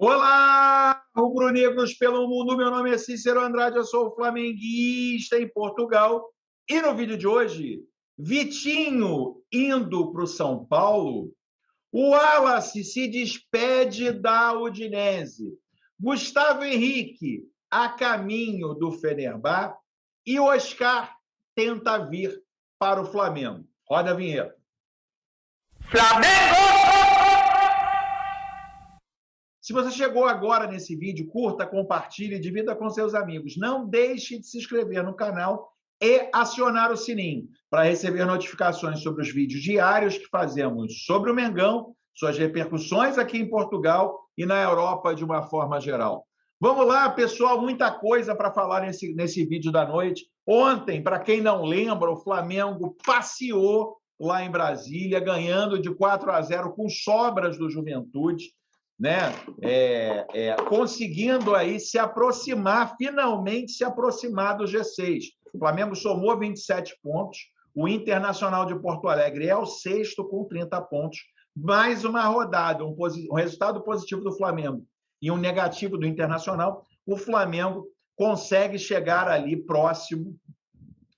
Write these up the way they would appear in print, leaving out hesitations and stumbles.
Olá, rubro-negros pelo mundo. Meu nome é Cícero Andrade, eu sou flamenguista em Portugal. E no vídeo de hoje, Vitinho indo para o São Paulo, o Wallace se despede da Udinese, Gustavo Henrique a caminho do Fenerbahçe e Oscar tenta vir para o Flamengo. Roda a vinheta. Flamengo! Se você chegou agora nesse vídeo, curta, compartilhe, divida com seus amigos. Não deixe de se inscrever no canal e acionar o sininho para receber notificações sobre os vídeos diários que fazemos sobre o Mengão, suas repercussões aqui em Portugal e na Europa de uma forma geral. Vamos lá, pessoal, muita coisa para falar nesse vídeo da noite. Ontem, para quem não lembra, o Flamengo passeou lá em Brasília, ganhando de 4-0 com sobras do Juventude, né? Conseguindo aí se aproximar, finalmente se aproximar do G6. O Flamengo somou 27 pontos, o Internacional de Porto Alegre é o sexto com 30 pontos, mais uma rodada, um resultado positivo do Flamengo e um negativo do Internacional, o Flamengo consegue chegar ali próximo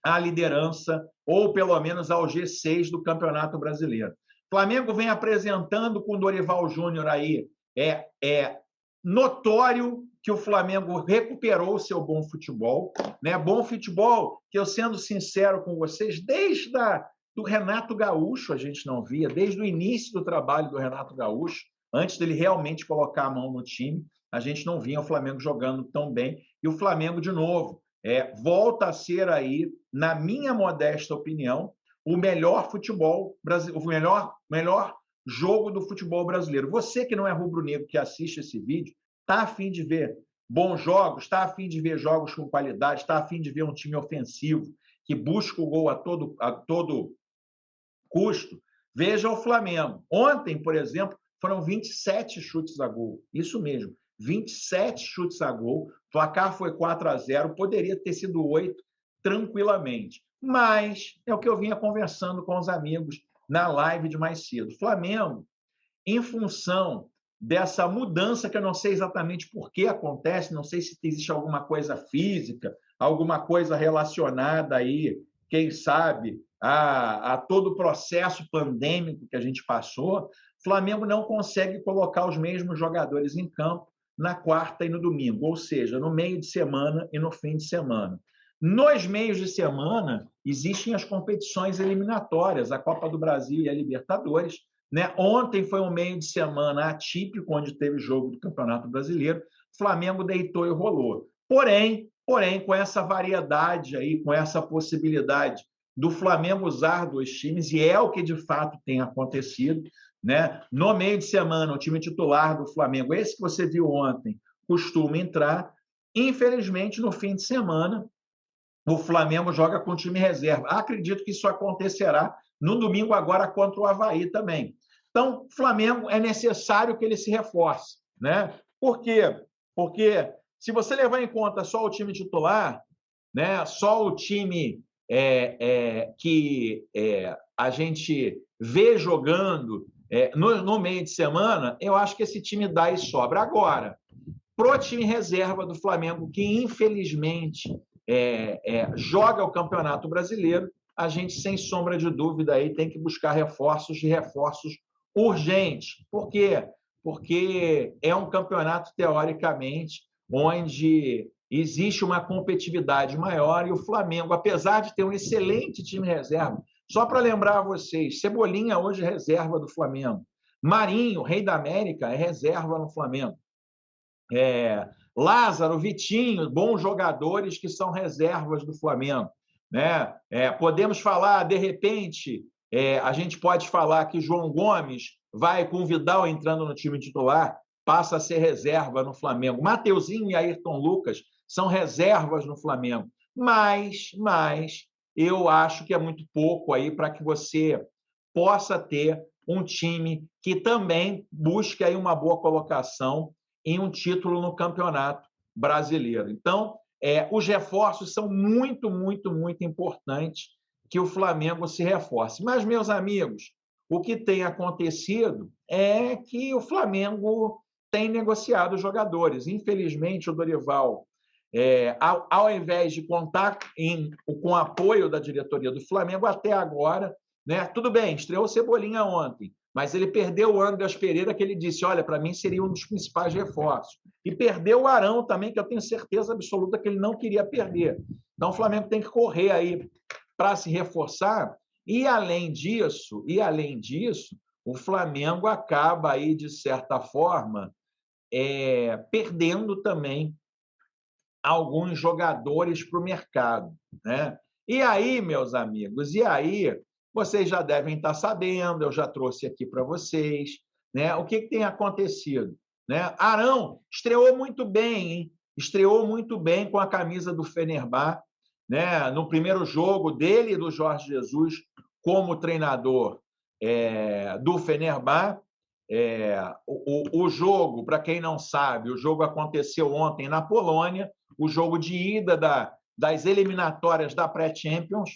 à liderança, ou pelo menos ao G6 do Campeonato Brasileiro. O Flamengo vem apresentando com o Dorival Júnior aí, é notório que o Flamengo recuperou o seu bom futebol, né? Bom futebol que, eu sendo sincero com vocês, desde do Renato Gaúcho a gente não via, desde o início do trabalho do Renato Gaúcho, antes dele realmente colocar a mão no time, a gente não via o Flamengo jogando tão bem, e o Flamengo, de novo, volta a ser aí, na minha modesta opinião, o melhor futebol brasileiro, o melhor jogo do futebol brasileiro. Você que não é rubro-negro, que assiste esse vídeo, está a fim de ver bons jogos, está a fim de ver jogos com qualidade, está a fim de ver um time ofensivo que busca o gol a todo custo, veja o Flamengo. Ontem, por exemplo, foram 27 chutes a gol. Isso mesmo, 27 chutes a gol. O placar foi 4-0, poderia ter sido 8 tranquilamente. Mas é o que eu vinha conversando com os amigos na live de mais cedo. Flamengo, em função dessa mudança, que eu não sei exatamente por que acontece, não sei se existe alguma coisa física, alguma coisa relacionada aí, quem sabe, a todo o processo pandêmico que a gente passou, Flamengo não consegue colocar os mesmos jogadores em campo na quarta e no domingo, ou seja, no meio de semana e no fim de semana. Nos meios de semana, existem as competições eliminatórias, a Copa do Brasil e a Libertadores, né? Ontem foi um meio de semana atípico, onde teve jogo do Campeonato Brasileiro, Flamengo deitou e rolou. Porém, com essa variedade aí, com essa possibilidade do Flamengo usar dois times, e é o que de fato tem acontecido, né? No meio de semana, o time titular do Flamengo, esse que você viu ontem, costuma entrar. Infelizmente, no fim de semana, o Flamengo joga com time reserva. Acredito que isso acontecerá no domingo agora contra o Avaí também. Então, o Flamengo é necessário que ele se reforce, né? Por quê? Porque se você levar em conta só o time titular, né, só o time que a gente vê jogando no meio de semana, eu acho que esse time dá e sobra. Agora, pro time reserva do Flamengo, que infelizmente joga o Campeonato Brasileiro, a gente, sem sombra de dúvida, aí tem que buscar reforços urgentes. Por quê? Porque é um campeonato, teoricamente, onde existe uma competitividade maior, e o Flamengo, apesar de ter um excelente time reserva, só para lembrar a vocês, Cebolinha hoje é reserva do Flamengo, Marinho, rei da América, é reserva no Flamengo, Lázaro, Vitinho, bons jogadores que são reservas do Flamengo, né? Podemos falar, de repente, a gente pode falar que João Gomes vai com o Vidal entrando no time titular, passa a ser reserva no Flamengo. Mateuzinho e Ayrton Lucas são reservas no Flamengo. Mas eu acho que é muito pouco aí para que você possa ter um time que também busque aí uma boa colocação em um título no Campeonato Brasileiro. Então, os reforços são muito importantes que o Flamengo se reforce. Mas, meus amigos, o que tem acontecido é que o Flamengo tem negociado jogadores. Infelizmente, o Dorival, ao invés de contar com o apoio da diretoria do Flamengo, até agora, né? Tudo bem, estreou o Cebolinha ontem, mas ele perdeu o Andreas Pereira, que ele disse, olha, para mim seria um dos principais reforços. E perdeu o Arão também, que eu tenho certeza absoluta que ele não queria perder. Então, o Flamengo tem que correr aí para se reforçar. E, além disso, o Flamengo acaba aí, de certa forma, perdendo também alguns jogadores para o mercado, né? E aí, meus amigos, vocês já devem estar sabendo, eu já trouxe aqui para vocês, né? O que tem acontecido, né? Arão estreou muito bem, hein? Estreou muito bem com a camisa do Fenerbahçe, né? No primeiro jogo dele e do Jorge Jesus como treinador do Fenerbahçe. O jogo, para quem não sabe, o jogo aconteceu ontem na Polônia, o jogo de ida das eliminatórias da pré-Champions.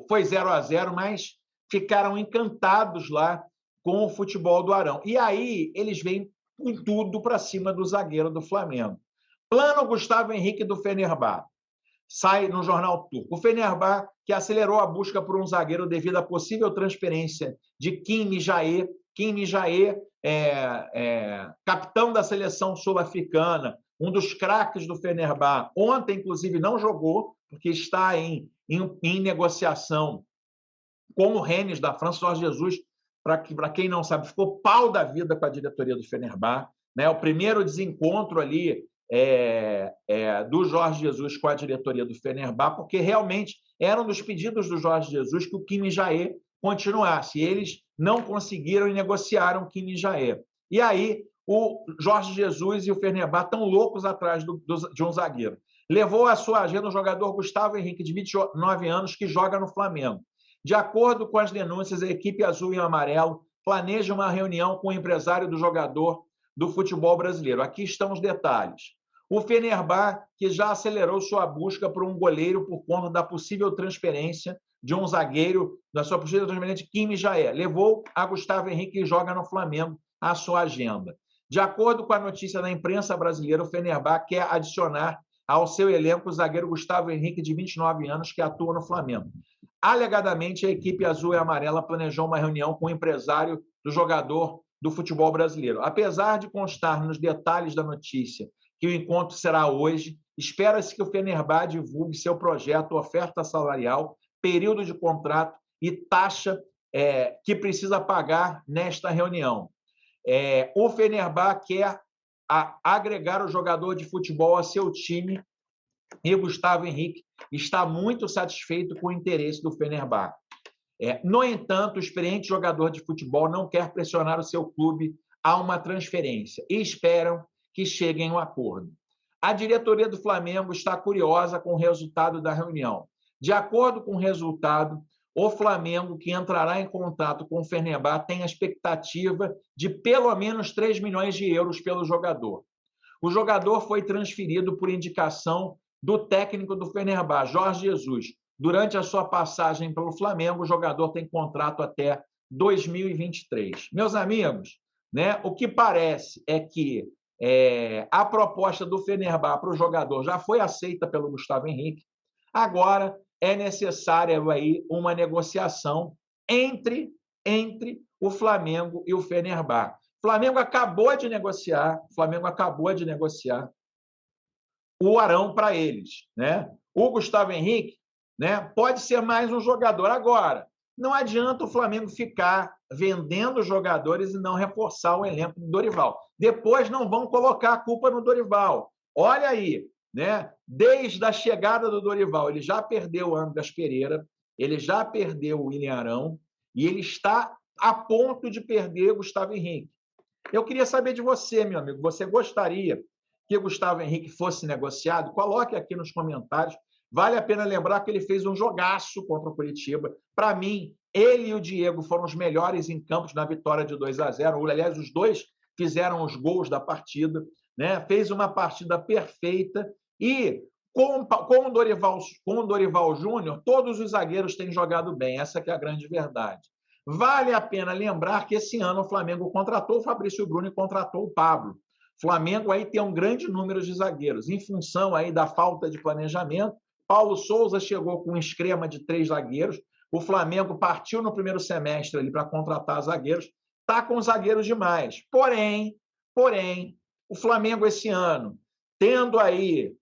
Foi 0-0, mas ficaram encantados lá com o futebol do Arão. E aí eles vêm com tudo para cima do zagueiro do Flamengo. Plano Gustavo Henrique do Fenerbahçe. Sai no jornal turco. O Fenerbahçe, que acelerou a busca por um zagueiro devido à possível transferência de Kim Min-jae. Kim Min-jae capitão da seleção sul-africana, um dos craques do Fenerbahçe. Ontem, inclusive, não jogou, porque está em negociação com o Rennes da França. Jorge Jesus, para quem não sabe, ficou pau da vida com a diretoria do Fenerbahçe, né? O primeiro desencontro ali do Jorge Jesus com a diretoria do Fenerbahçe, porque realmente era um dos pedidos do Jorge Jesus que o Kim Min-jae continuasse. E eles não conseguiram e negociaram o Kim Min-jae. E aí o Jorge Jesus e o Fenerbahçe estão loucos atrás de um zagueiro. Levou à sua agenda o jogador Gustavo Henrique, de 29 anos, que joga no Flamengo. De acordo com as denúncias, a equipe azul e amarelo planeja uma reunião com o empresário do jogador do futebol brasileiro. Aqui estão os detalhes. O Fenerbahçe, que já acelerou sua busca por um goleiro por conta da possível transferência de um zagueiro, da sua possível transferência de Kim Min-jae, levou a Gustavo Henrique, que joga no Flamengo, à sua agenda. De acordo com a notícia da imprensa brasileira, o Fenerbahçe quer adicionar ao seu elenco o zagueiro Gustavo Henrique, de 29 anos, que atua no Flamengo. Alegadamente, a equipe azul e amarela planejou uma reunião com o empresário do jogador do futebol brasileiro. Apesar de constar nos detalhes da notícia que o encontro será hoje, espera-se que o Fenerbahçe divulgue seu projeto, oferta salarial, período de contrato e taxa que precisa pagar nesta reunião. O Fenerbahçe quer agregar o jogador de futebol a seu time e o Gustavo Henrique está muito satisfeito com o interesse do Fenerbahçe. No entanto, o experiente jogador de futebol não quer pressionar o seu clube a uma transferência e esperam que cheguem a um acordo. A diretoria do Flamengo está curiosa com o resultado da reunião. De acordo com o resultado, o Flamengo, que entrará em contato com o Fenerbahçe, tem a expectativa de pelo menos 3 milhões de euros pelo jogador. O jogador foi transferido por indicação do técnico do Fenerbahçe, Jorge Jesus. Durante a sua passagem pelo Flamengo, o jogador tem contrato até 2023. Meus amigos, né, o que parece é que a proposta do Fenerbahçe para o jogador já foi aceita pelo Gustavo Henrique. Agora é necessária aí uma negociação entre o Flamengo e o Fenerbahçe. O Flamengo acabou de negociar o Arão para eles, né? O Gustavo Henrique, né, pode ser mais um jogador. Agora, não adianta o Flamengo ficar vendendo jogadores e não reforçar o elenco do Dorival. Depois não vão colocar a culpa no Dorival. Olha aí, né? Desde a chegada do Dorival, ele já perdeu o Andreas Pereira, ele já perdeu o William Arão e ele está a ponto de perder o Gustavo Henrique. Eu queria saber de você, meu amigo, você gostaria que o Gustavo Henrique fosse negociado? Coloque aqui nos comentários. Vale a pena lembrar que ele fez um jogaço contra o Curitiba. Para mim, ele e o Diego foram os melhores em campos na vitória de 2-0. Aliás, os dois fizeram os gols da partida, né? Fez uma partida perfeita. E com o Dorival Júnior, todos os zagueiros têm jogado bem. Essa que é a grande verdade. Vale a pena lembrar que esse ano o Flamengo contratou o Fabrício Bruno e contratou o Pablo. O Flamengo aí tem um grande número de zagueiros. Em função aí da falta de planejamento, Paulo Souza chegou com um esquema de 3 zagueiros. O Flamengo partiu no primeiro semestre ali para contratar zagueiros. Está com zagueiros demais. Porém, o Flamengo esse ano, tendo aí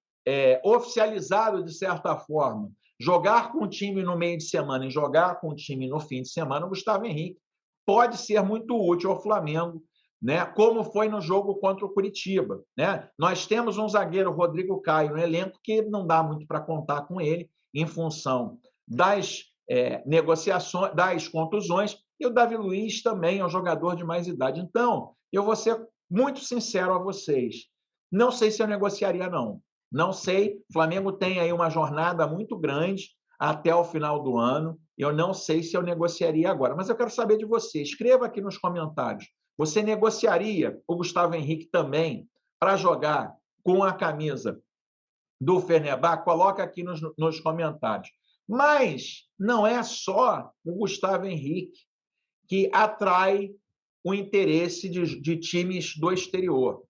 oficializado de certa forma, jogar com o time no meio de semana e jogar com o time no fim de semana, o Gustavo Henrique pode ser muito útil ao Flamengo, né? Como foi no jogo contra o Curitiba, né? Nós temos um zagueiro, Rodrigo Caio, no elenco que não dá muito para contar com ele em função das negociações, das contusões, e o Davi Luiz também é um jogador de mais idade. Então, eu vou ser muito sincero a vocês, não sei se eu negociaria, não. Não sei, o Flamengo tem aí uma jornada muito grande até o final do ano. Eu não sei se eu negociaria agora, mas eu quero saber de você. Escreva aqui nos comentários. Você negociaria o Gustavo Henrique também para jogar com a camisa do Fenerbahçe? Coloca aqui nos comentários. Mas não é só o Gustavo Henrique que atrai o interesse de times do exterior.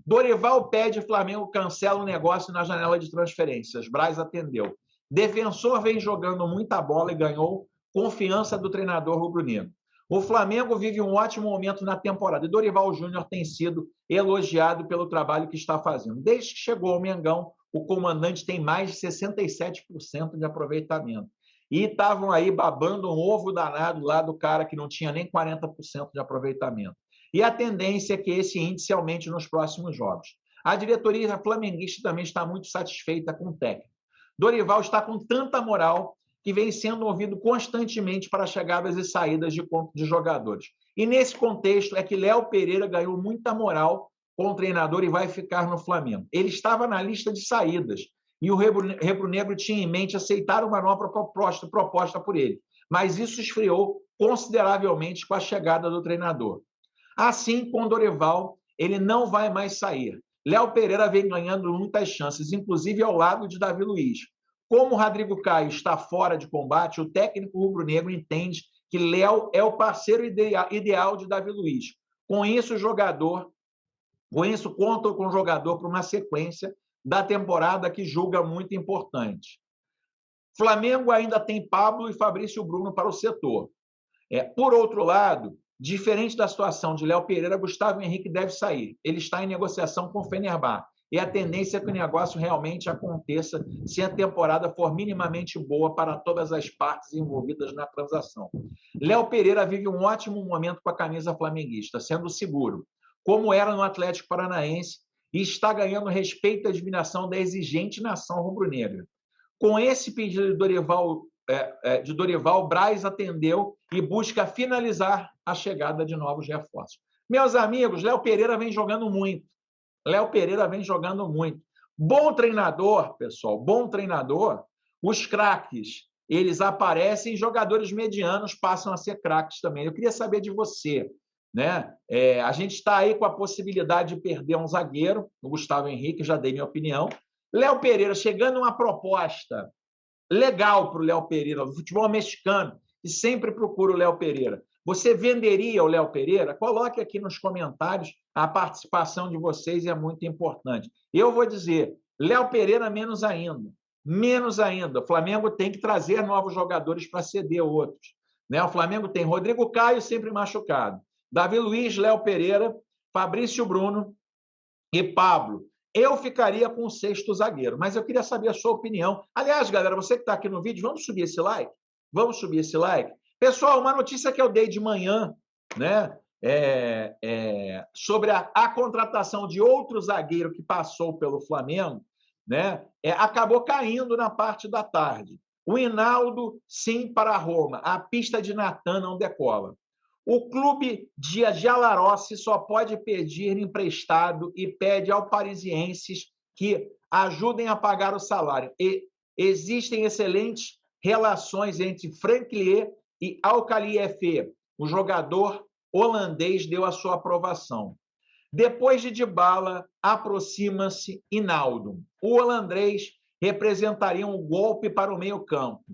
Dorival pede, Flamengo cancela o negócio na janela de transferências. Braz atendeu. Defensor vem jogando muita bola e ganhou confiança do treinador rubro-negro. O Flamengo vive um ótimo momento na temporada e Dorival Júnior tem sido elogiado pelo trabalho que está fazendo. Desde que chegou ao Mengão, o comandante tem mais de 67% de aproveitamento. E estavam aí babando um ovo danado lá do cara que não tinha nem 40% de aproveitamento. E a tendência é que esse índice aumente nos próximos jogos. A diretoria flamenguista também está muito satisfeita com o técnico. Dorival está com tanta moral que vem sendo ouvido constantemente para chegadas e saídas de jogadores. E nesse contexto é que Léo Pereira ganhou muita moral com o treinador e vai ficar no Flamengo. Ele estava na lista de saídas e o rubro-negro tinha em mente aceitar uma nova proposta por ele. Mas isso esfriou consideravelmente com a chegada do treinador. Assim, com Dorival, ele não vai mais sair. Léo Pereira vem ganhando muitas chances, inclusive ao lado de Davi Luiz. Como o Rodrigo Caio está fora de combate, o técnico rubro-negro entende que Léo é o parceiro ideal de Davi Luiz. Com isso, conta com o jogador para uma sequência da temporada que julga muito importante. Flamengo ainda tem Pablo e Fabrício Bruno para o setor. Por outro lado, diferente da situação de Léo Pereira, Gustavo Henrique deve sair. Ele está em negociação com o Fenerbahçe. E a tendência é que o negócio realmente aconteça se a temporada for minimamente boa para todas as partes envolvidas na transação. Léo Pereira vive um ótimo momento com a camisa flamenguista, sendo seguro, como era no Atlético Paranaense, e está ganhando respeito e admiração da exigente nação rubro-negra. Com esse pedido de Dorival, Braz atendeu e busca finalizar a chegada de novos reforços. Meus amigos, Léo Pereira vem jogando muito. Bom treinador, pessoal, bom treinador. Os craques, eles aparecem e jogadores medianos passam a ser craques também. Eu queria saber de você, né? A gente está aí com a possibilidade de perder um zagueiro, o Gustavo Henrique, já dei minha opinião. Léo Pereira, chegando uma proposta legal para o Léo Pereira, do futebol mexicano, que sempre procura o Léo Pereira. Você venderia o Léo Pereira? Coloque aqui nos comentários, a participação de vocês é muito importante. Eu vou dizer, Léo Pereira menos ainda. Menos ainda. O Flamengo tem que trazer novos jogadores para ceder outros. Né? O Flamengo tem Rodrigo Caio, sempre machucado. Davi Luiz, Léo Pereira, Fabrício Bruno e Pablo. Eu ficaria com o sexto zagueiro, mas eu queria saber a sua opinião. Aliás, galera, você que está aqui no vídeo, vamos subir esse like? Vamos subir esse like? Pessoal, uma notícia que eu dei de manhã, né, sobre a contratação de outro zagueiro que passou pelo Flamengo, né, acabou caindo na parte da tarde. O Hinaldo, sim, para a Roma. A pista de Natan não decola. O clube de Jalarossi só pode pedir emprestado e pede ao parisienses que ajudem a pagar o salário. E existem excelentes relações entre Franquier e Al-Khalifa. O jogador holandês deu a sua aprovação. Depois de Dybala, aproxima-se Hinaldo. O holandês representaria um golpe para o meio-campo.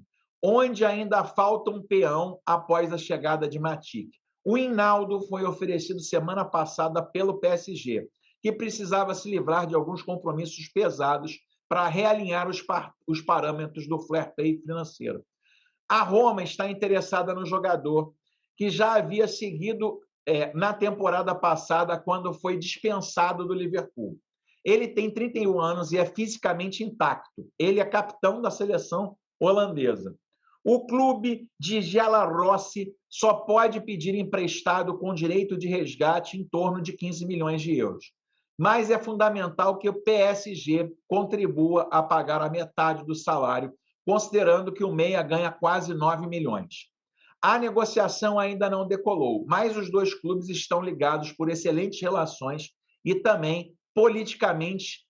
onde ainda falta um peão após a chegada de Matip. O Hinaldo foi oferecido semana passada pelo PSG, que precisava se livrar de alguns compromissos pesados para realinhar os parâmetros do fair play financeiro. A Roma está interessada no jogador, que já havia seguido na temporada passada, quando foi dispensado do Liverpool. Ele tem 31 anos e é fisicamente intacto. Ele é capitão da seleção holandesa. O clube de Giallorossi só pode pedir emprestado com direito de resgate em torno de 15 milhões de euros. Mas é fundamental que o PSG contribua a pagar a metade do salário, considerando que o meia ganha quase 9 milhões. A negociação ainda não decolou, mas os dois clubes estão ligados por excelentes relações e também politicamente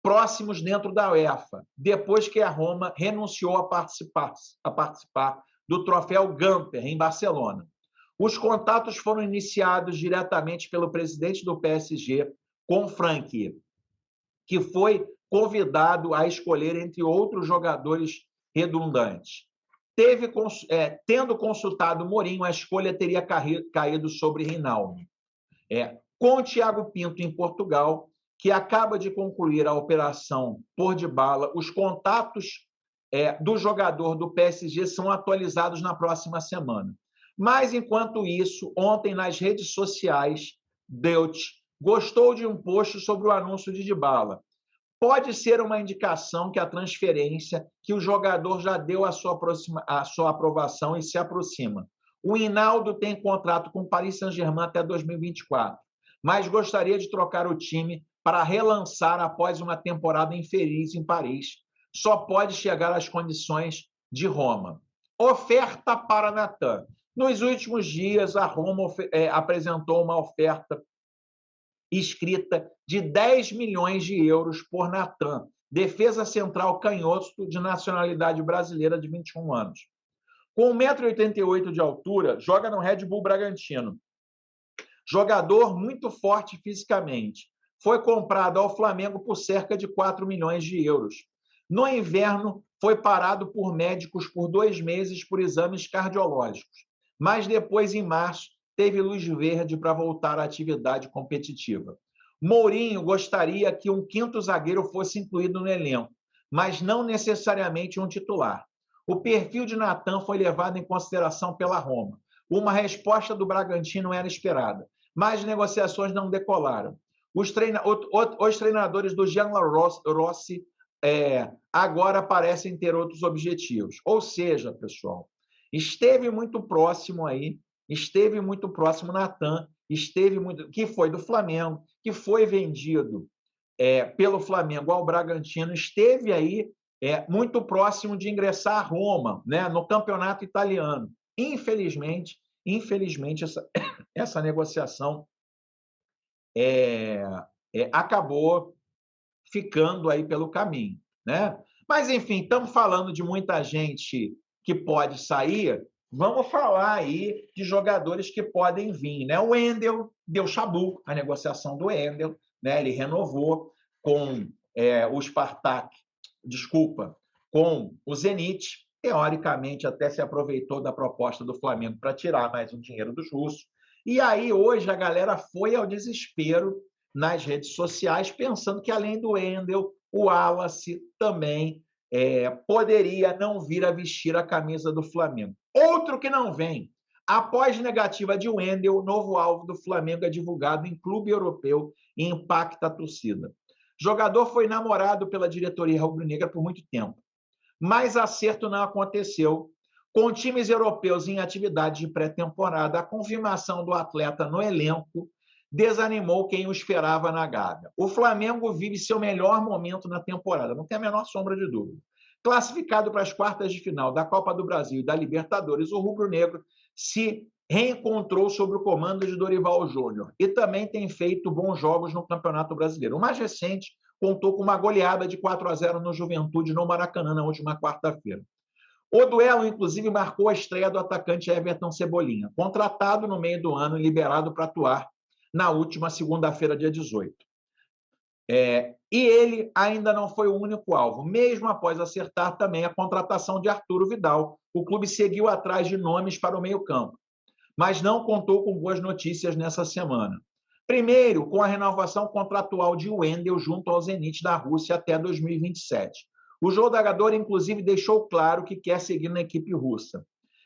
próximos dentro da UEFA, depois que a Roma renunciou a participar do troféu Gamper, em Barcelona. Os contatos foram iniciados diretamente pelo presidente do PSG, com Frank, que foi convidado a escolher entre outros jogadores redundantes. Tendo consultado Mourinho, a escolha teria caído sobre Rinaldo. Com o Thiago Pinto em Portugal, que acaba de concluir a operação por Dybala, os contatos do jogador do PSG são atualizados na próxima semana. Mas, enquanto isso, ontem nas redes sociais, Deutsch gostou de um post sobre o anúncio de Dybala. Pode ser uma indicação que a transferência, que o jogador já deu a sua aprovação e se aproxima. O Hinaldo tem contrato com o Paris Saint-Germain até 2024, mas gostaria de trocar o time para relançar após uma temporada infeliz em Paris. Só pode chegar às condições de Roma. Oferta para Natan. Nos últimos dias, a Roma apresentou uma oferta escrita de 10 milhões de euros por Natan, defesa central canhoto de nacionalidade brasileira de 21 anos. Com 1,88 m de altura, joga no Red Bull Bragantino. Jogador muito forte fisicamente. Foi comprado ao Flamengo por cerca de 4 milhões de euros. No inverno, foi parado por médicos por 2 meses por exames cardiológicos, mas depois, em março, teve luz verde para voltar à atividade competitiva. Mourinho gostaria que um quinto zagueiro fosse incluído no elenco, mas não necessariamente um titular. O perfil de Natan foi levado em consideração pela Roma. Uma resposta do Bragantino era esperada, mas negociações não decolaram. Os treinadores do Giallorossi agora parecem ter outros objetivos. Ou seja, pessoal, esteve muito próximo Natan, que foi do Flamengo, que foi vendido pelo Flamengo ao Bragantino, esteve aí muito próximo de ingressar a Roma, né, no campeonato italiano. Infelizmente essa negociação acabou ficando aí pelo caminho, né? Mas, enfim, estamos falando de muita gente que pode sair, vamos falar aí de jogadores que podem vir, né? O Wendel deu chabu, a negociação do Wendel, né? Ele renovou com o Spartak, com o Zenit, teoricamente até se aproveitou da proposta do Flamengo para tirar mais um dinheiro dos russos. E aí, hoje, a galera foi ao desespero nas redes sociais, pensando que, além do Wendel, o Wallace também poderia não vir a vestir a camisa do Flamengo. Outro que não vem. Após negativa de Wendel, o novo alvo do Flamengo é divulgado em clube europeu e impacta a torcida. O jogador foi namorado pela diretoria rubro-negra por muito tempo, mas acerto não aconteceu. Com times europeus em atividade de pré-temporada, a confirmação do atleta no elenco desanimou quem o esperava na Gávea. O Flamengo vive seu melhor momento na temporada, não tem a menor sombra de dúvida. Classificado para as quartas de final da Copa do Brasil e da Libertadores, o rubro-negro se reencontrou sob o comando de Dorival Júnior e também tem feito bons jogos no Campeonato Brasileiro. O mais recente contou com uma goleada de 4-0 no Juventude, no Maracanã, na última quarta-feira. O duelo, inclusive, marcou a estreia do atacante Everton Cebolinha, contratado no meio do ano e liberado para atuar na última segunda-feira, dia 18. E ele ainda não foi o único alvo, mesmo após acertar também a contratação de Arturo Vidal, o clube seguiu atrás de nomes para o meio-campo, mas não contou com boas notícias nessa semana. Primeiro, com a renovação contratual de Wendel junto ao Zenit da Rússia até 2027. O jogador, inclusive, deixou claro que quer seguir na equipe russa,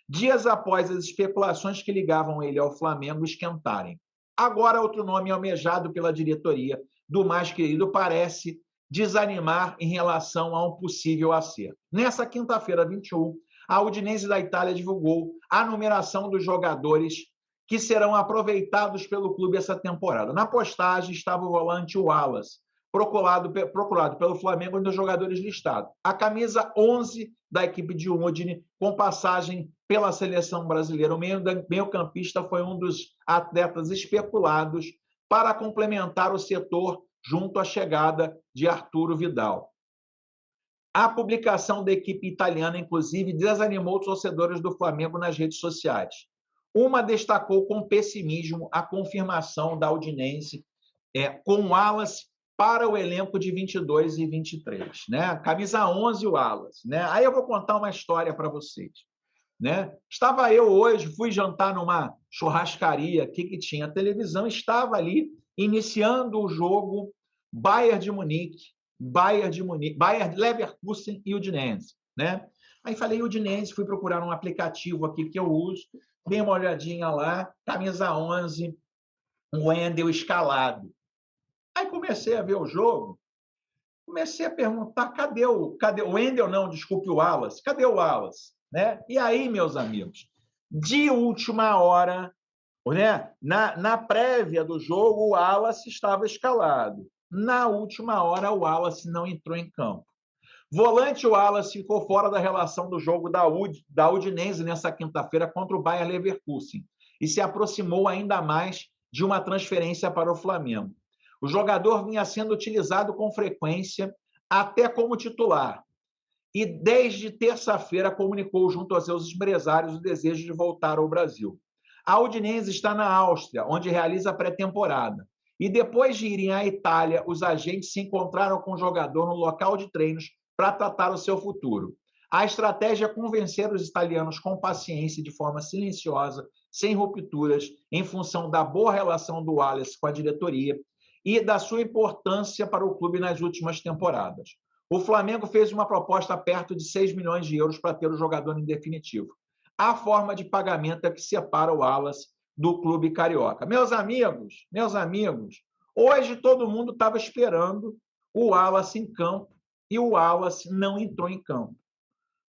dias após as especulações que ligavam ele ao Flamengo esquentarem. Agora, outro nome almejado pela diretoria do mais querido parece desanimar em relação a um possível acerto. Nessa quinta-feira, 21, a Udinese da Itália divulgou a numeração dos jogadores que serão aproveitados pelo clube essa temporada. Na postagem estava o volante Wallace, procurado pelo Flamengo entre os jogadores listados. A camisa 11 da equipe de Udine, com passagem pela seleção brasileira. O meio-campista foi um dos atletas especulados para complementar o setor junto à chegada de Arturo Vidal. A publicação da equipe italiana, inclusive, desanimou os torcedores do Flamengo nas redes sociais. Uma destacou com pessimismo a confirmação da Udinese com Wallace para o elenco de 22 e 23. Né? Camisa 11, o Wallace. Né? Aí eu vou contar uma história para vocês. Né? Estava eu hoje, fui jantar numa churrascaria aqui que tinha televisão, estava ali iniciando o jogo Bayern de Munique, Bayern Leverkusen e Udinese. Né? Aí falei Udinese, fui procurar um aplicativo aqui que eu uso, dei uma olhadinha lá, camisa 11, o Wendel escalado. Aí comecei a ver o jogo, comecei a perguntar, cadê o Wendel? Não, desculpe, o Wallace. Cadê o Wallace? Né? E aí, meus amigos, de última hora, né, na prévia do jogo, o Wallace estava escalado. Na última hora, o Wallace não entrou em campo. Volante Wallace ficou fora da relação do jogo da Udinese nessa quinta-feira contra o Bayer Leverkusen e se aproximou ainda mais de uma transferência para o Flamengo. O jogador vinha sendo utilizado com frequência, até como titular, e desde terça-feira comunicou junto aos seus empresários o desejo de voltar ao Brasil. A Udinese está na Áustria, onde realiza a pré-temporada. E depois de irem à Itália, os agentes se encontraram com o jogador no local de treinos para tratar o seu futuro. A estratégia é convencer os italianos com paciência e de forma silenciosa, sem rupturas, em função da boa relação do Wallace com a diretoria e da sua importância para o clube nas últimas temporadas. O Flamengo fez uma proposta perto de 6 milhões de euros para ter o jogador em definitivo. A forma de pagamento é que separa o Wallace do clube carioca. Meus amigos, hoje todo mundo estava esperando o Wallace em campo e o Wallace não entrou em campo.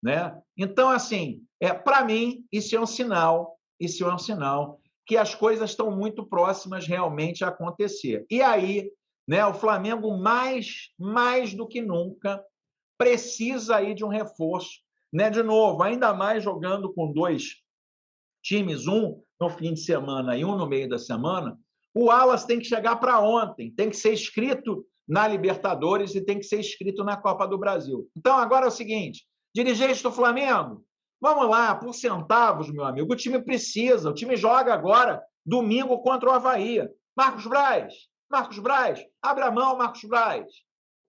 Né? Então, assim, para mim, isso é um sinal que as coisas estão muito próximas realmente a acontecer. E aí, né, o Flamengo, mais do que nunca, precisa aí de um reforço. Né? De novo, ainda mais jogando com dois times, um no fim de semana e um no meio da semana, o Wallace tem que chegar para ontem, tem que ser inscrito na Libertadores e tem que ser inscrito na Copa do Brasil. Então, agora é o seguinte, dirigente do Flamengo, vamos lá, por centavos, meu amigo, o time precisa, o time joga agora, domingo, contra o Avaí. Marcos Braz, abre a mão, Marcos Braz,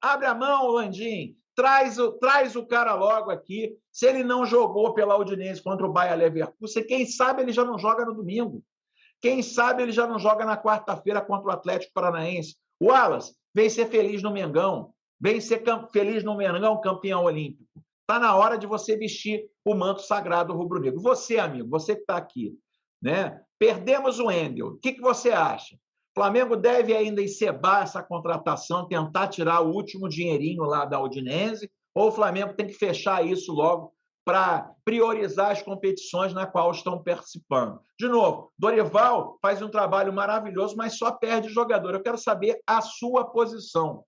abre a mão, Landim, traz o cara logo aqui. Se ele não jogou pela Udinese contra o Bayer Leverkusen, quem sabe ele já não joga no domingo. Quem sabe ele já não joga na quarta-feira contra o Atlético Paranaense. Wallace, vem ser feliz no Mengão. Vem ser feliz no Mengão, campeão olímpico. Está na hora de você vestir o manto sagrado rubro-negro. Você, amigo, você que está aqui. Né? Perdemos o Wendel. O que você acha? O Flamengo deve ainda encebar essa contratação, tentar tirar o último dinheirinho lá da Udinese, ou o Flamengo tem que fechar isso logo para priorizar as competições na qual estão participando? De novo, Dorival faz um trabalho maravilhoso, mas só perde jogador. Eu quero saber a sua posição.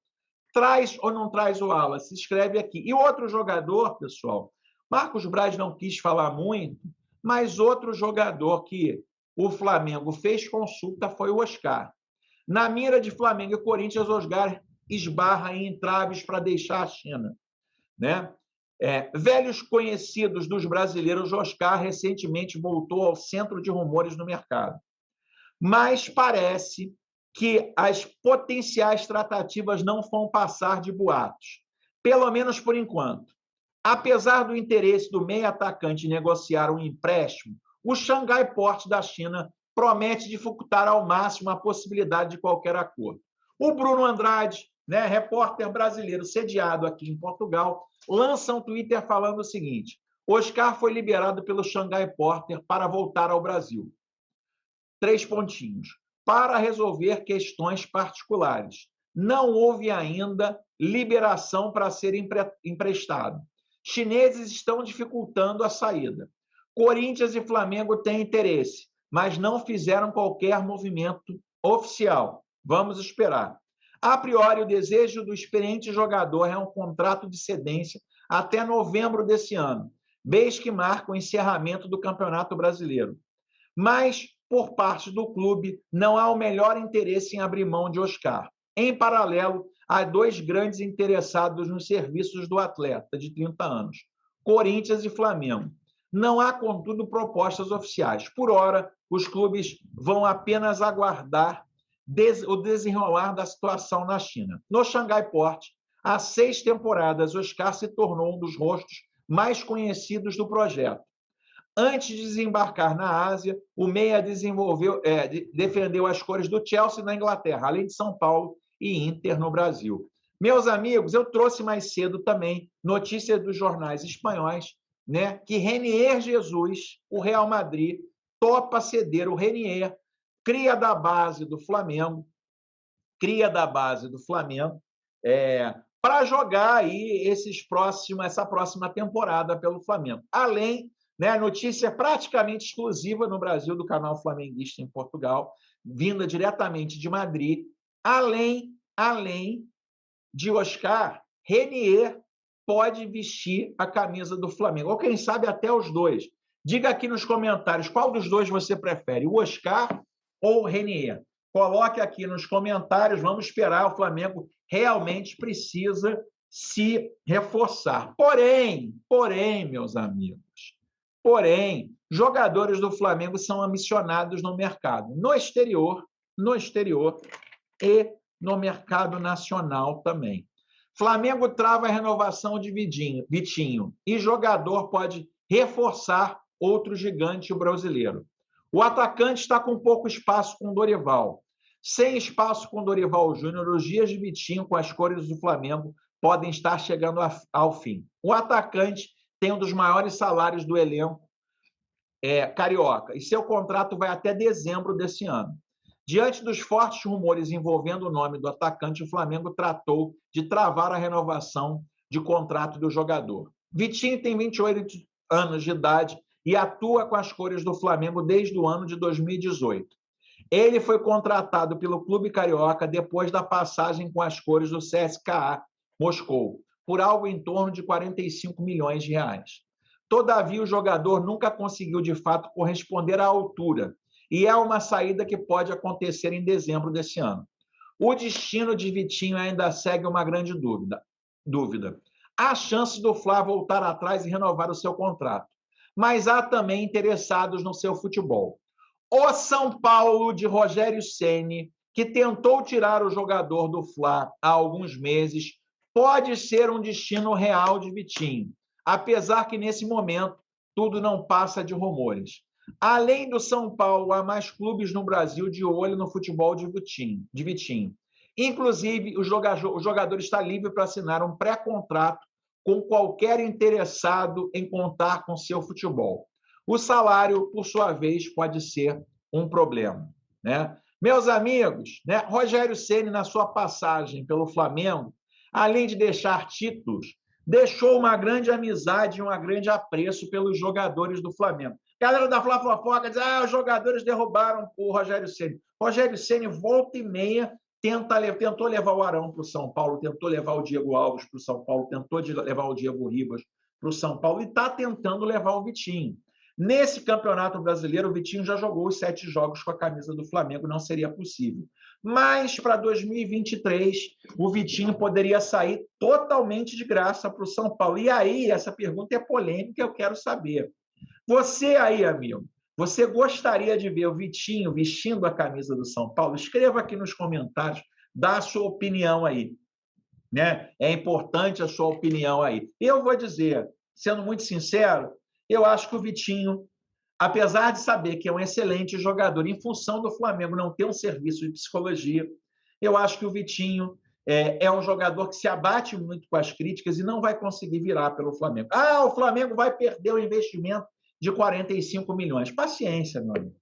Traz ou não traz o Wallace? Se escreve aqui. E outro jogador, pessoal, Marcos Braz não quis falar muito, mas outro jogador que o Flamengo fez consulta foi o Oscar. Na mira de Flamengo e Corinthians, o Oscar esbarra em entraves para deixar a China. Né? Velhos conhecidos dos brasileiros, o Oscar recentemente voltou ao centro de rumores no mercado. Mas parece que as potenciais tratativas não vão passar de boatos, pelo menos por enquanto. Apesar do interesse do meio atacante em negociar um empréstimo, o Xangai Port da China promete dificultar ao máximo a possibilidade de qualquer acordo. O Bruno Andrade, né, repórter brasileiro sediado aqui em Portugal, lança um Twitter falando o seguinte: Oscar foi liberado pelo Xangai Porter para voltar ao Brasil. 3 pontinhos. Para resolver questões particulares. Não houve ainda liberação para ser emprestado. Chineses estão dificultando a saída. Corinthians e Flamengo têm interesse, mas não fizeram qualquer movimento oficial. Vamos esperar. A priori, o desejo do experiente jogador é um contrato de cedência até novembro desse ano, mês que marca o encerramento do Campeonato Brasileiro. Mas, por parte do clube, não há o melhor interesse em abrir mão de Oscar. Em paralelo, há 2 grandes interessados nos serviços do atleta de 30 anos, Corinthians e Flamengo. Não há, contudo, propostas oficiais. Por hora, os clubes vão apenas aguardar o desenrolar da situação na China. No Xangai Port, há 6 temporadas, Oscar se tornou um dos rostos mais conhecidos do projeto. Antes de desembarcar na Ásia, o meia defendeu as cores do Chelsea na Inglaterra, além de São Paulo e Inter no Brasil. Meus amigos, eu trouxe mais cedo também notícias dos jornais espanhóis, né, que Renier Jesus, o Real Madrid, topa ceder o Renier, cria da base do Flamengo, para jogar aí essa próxima temporada pelo Flamengo. Além, né, notícia praticamente exclusiva no Brasil do canal Flamenguista em Portugal, vinda diretamente de Madrid, além de Oscar, Renier pode vestir a camisa do Flamengo, ou quem sabe até os 2. Diga aqui nos comentários qual dos 2 você prefere, o Oscar ou o Renier. Coloque aqui nos comentários, vamos esperar, o Flamengo realmente precisa se reforçar. Porém, meus amigos, jogadores do Flamengo são ambicionados no mercado, no exterior e no mercado nacional também. Flamengo trava a renovação de Vitinho e jogador pode reforçar outro gigante brasileiro. O atacante está com pouco espaço com Dorival. Sem espaço com Dorival Júnior, os dias de Vitinho com as cores do Flamengo podem estar chegando ao fim. O atacante tem um dos maiores salários do elenco carioca e seu contrato vai até dezembro desse ano. Diante dos fortes rumores envolvendo o nome do atacante, o Flamengo tratou de travar a renovação de contrato do jogador. Vitinho tem 28 anos de idade e atua com as cores do Flamengo desde o ano de 2018. Ele foi contratado pelo clube carioca depois da passagem com as cores do CSKA Moscou, por algo em torno de 45 milhões de reais. Todavia, o jogador nunca conseguiu, de fato, corresponder à altura, e é uma saída que pode acontecer em dezembro desse ano. O destino de Vitinho ainda segue uma grande dúvida. Há chance do Fla voltar atrás e renovar o seu contrato, mas há também interessados no seu futebol. O São Paulo de Rogério Ceni, que tentou tirar o jogador do Fla há alguns meses, pode ser um destino real de Vitinho, apesar que nesse momento tudo não passa de rumores. Além do São Paulo, há mais clubes no Brasil de olho no futebol de Vitinho. Inclusive, o jogador está livre para assinar um pré-contrato com qualquer interessado em contar com seu futebol. O salário, por sua vez, pode ser um problema, né? Meus amigos, né, Rogério Ceni, na sua passagem pelo Flamengo, além de deixar títulos, deixou uma grande amizade e um grande apreço pelos jogadores do Flamengo. A galera da Fla Fofoca diz: os jogadores derrubaram o Rogério Ceni. Rogério Ceni, volta e meia, tentou levar o Arão para o São Paulo, tentou levar o Diego Alves para o São Paulo, tentou levar o Diego Ribas para o São Paulo e está tentando levar o Vitinho. Nesse Campeonato Brasileiro, o Vitinho já jogou os 7 jogos com a camisa do Flamengo, não seria possível. Mas, para 2023, o Vitinho poderia sair totalmente de graça para o São Paulo. E aí, essa pergunta é polêmica, eu quero saber. Você aí, amigo, você gostaria de ver o Vitinho vestindo a camisa do São Paulo? Escreva aqui nos comentários, dá a sua opinião aí. né? É importante a sua opinião aí. Eu vou dizer, sendo muito sincero, eu acho que o Vitinho, apesar de saber que é um excelente jogador, em função do Flamengo não ter um serviço de psicologia, eu acho que o Vitinho é um jogador que se abate muito com as críticas e não vai conseguir virar pelo Flamengo. Ah, o Flamengo vai perder o investimento de 45 milhões. Paciência, meu amigo.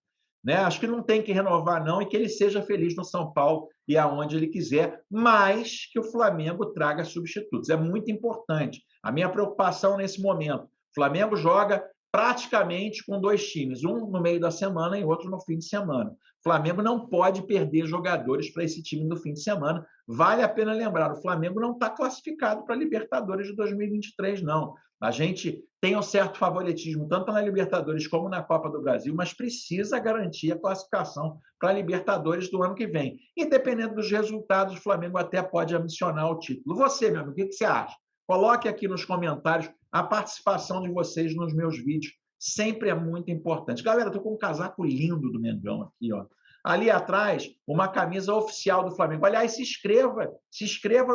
Né? Acho que não tem que renovar, não, e que ele seja feliz no São Paulo e aonde ele quiser, mas que o Flamengo traga substitutos. É muito importante. A minha preocupação nesse momento, o Flamengo joga praticamente com dois times, um no meio da semana e outro no fim de semana. O Flamengo não pode perder jogadores para esse time no fim de semana. Vale a pena lembrar, o Flamengo não está classificado para a Libertadores de 2023, não. A gente tem um certo favoritismo, tanto na Libertadores como na Copa do Brasil, mas precisa garantir a classificação para a Libertadores do ano que vem. Independente dos resultados, o Flamengo até pode ambicionar o título. Você, meu amigo, o que você acha? Coloque aqui nos comentários a participação de vocês nos meus vídeos. Sempre é muito importante. Galera, estou com um casaco lindo do Mengão aqui, ó. Ali atrás, uma camisa oficial do Flamengo. Aliás, se inscreva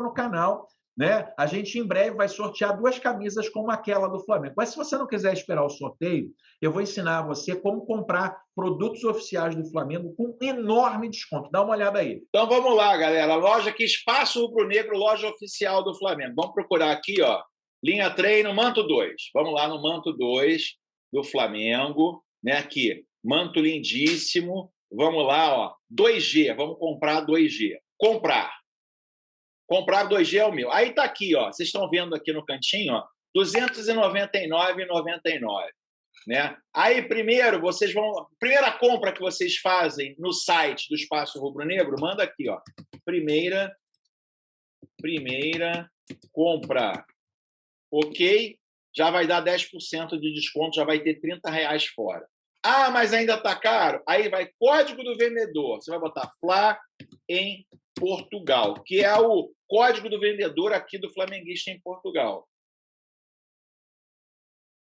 no canal, né? A gente em breve vai sortear 2 camisas como aquela do Flamengo. Mas se você não quiser esperar o sorteio, eu vou ensinar a você como comprar produtos oficiais do Flamengo com enorme desconto. Dá uma olhada aí. Então vamos lá, galera. Loja aqui, Espaço Rubro Negro, loja oficial do Flamengo. Vamos procurar aqui, ó. Linha treino, manto 2. Vamos lá no manto 2 do Flamengo, né? Aqui, manto lindíssimo. Vamos lá, ó. 2G, vamos comprar 2G. Comprar 2G é o meu. Aí tá aqui, ó. Vocês estão vendo aqui no cantinho, ó. R$ 299,99, né? Aí primeiro vocês vão, primeira compra que vocês fazem no site do Espaço Rubro Negro, manda aqui, ó. Primeira compra. OK? Já vai dar 10% de desconto, já vai ter R$ 30 fora. Ah, mas ainda está caro? Aí vai código do vendedor. Você vai botar Fla em Portugal, que é o código do vendedor aqui do flamenguista em Portugal.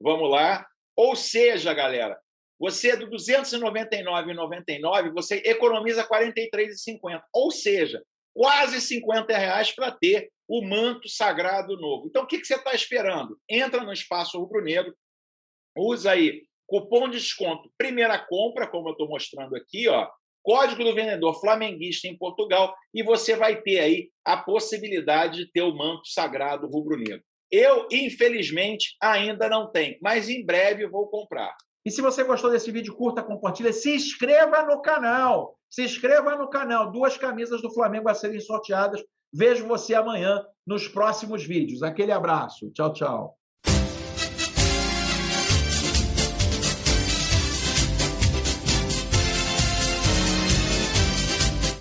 Vamos lá. Ou seja, galera, você do R$ 299,99, você economiza R$ 43,50. Ou seja, quase R$ 50 para ter o manto sagrado novo. Então, o que você está esperando? Entra no Espaço Rubro Negro, usa aí cupom de desconto, primeira compra, como eu estou mostrando aqui, ó, código do vendedor flamenguista em Portugal, e você vai ter aí a possibilidade de ter o manto sagrado rubro-negro. Eu, infelizmente, ainda não tenho, mas em breve vou comprar. E se você gostou desse vídeo, curta, compartilha, se inscreva no canal. Se inscreva no canal. 2 camisas do Flamengo a serem sorteadas. Vejo você amanhã nos próximos vídeos. Aquele abraço. Tchau, tchau.